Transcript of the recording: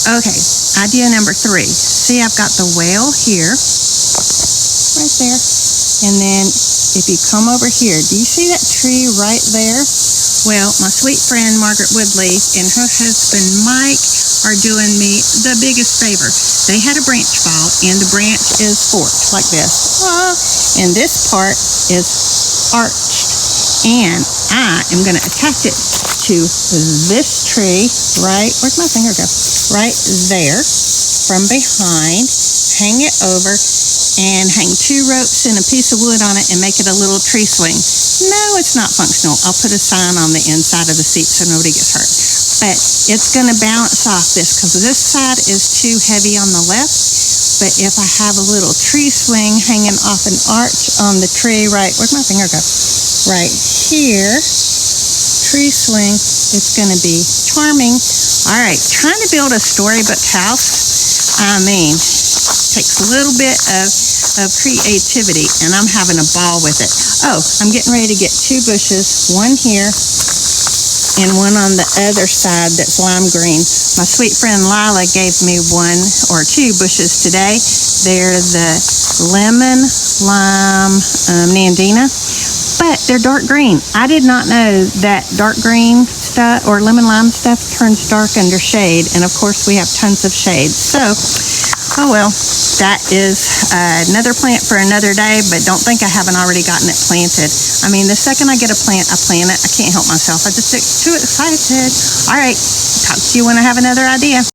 Okay, idea number 3. See, I've got the whale here, right there. And then if you come over here, do you see that tree right there? Well, my sweet friend Margaret Woodley and her husband Mike are doing me the biggest favor. They had a branch fall, and the branch is forked like this. And this part is arched. And I am going to attach it to this tree right, where'd my finger go? Right there from behind, hang it over, and hang 2 ropes and a piece of wood on it and make it a little tree swing. No, it's not functional. I'll put a sign on the inside of the seat so nobody gets hurt. But it's going to balance off this because this side is too heavy on the left. But if I have a little tree swing hanging off an arch on the tree right, where'd my finger go? Right here, tree swing, it's going to be charming. All right, trying to build a storybook house, I mean, takes a little bit of creativity, and I'm having a ball with it. Oh, I'm getting ready to get 2 bushes, one here and one on the other side that's lime green. My sweet friend Lila gave me 1 or 2 bushes today. They're the lemon lime Nandina, but they're dark green. I did not know that dark green stuff or lemon lime stuff turns dark under shade, and of course we have tons of shade. So, oh well, that is another plant for another day, but don't think I haven't already gotten it planted. I mean, the second I get a plant, I plant it. I can't help myself. I just get too excited. All right, talk to you when I have another idea.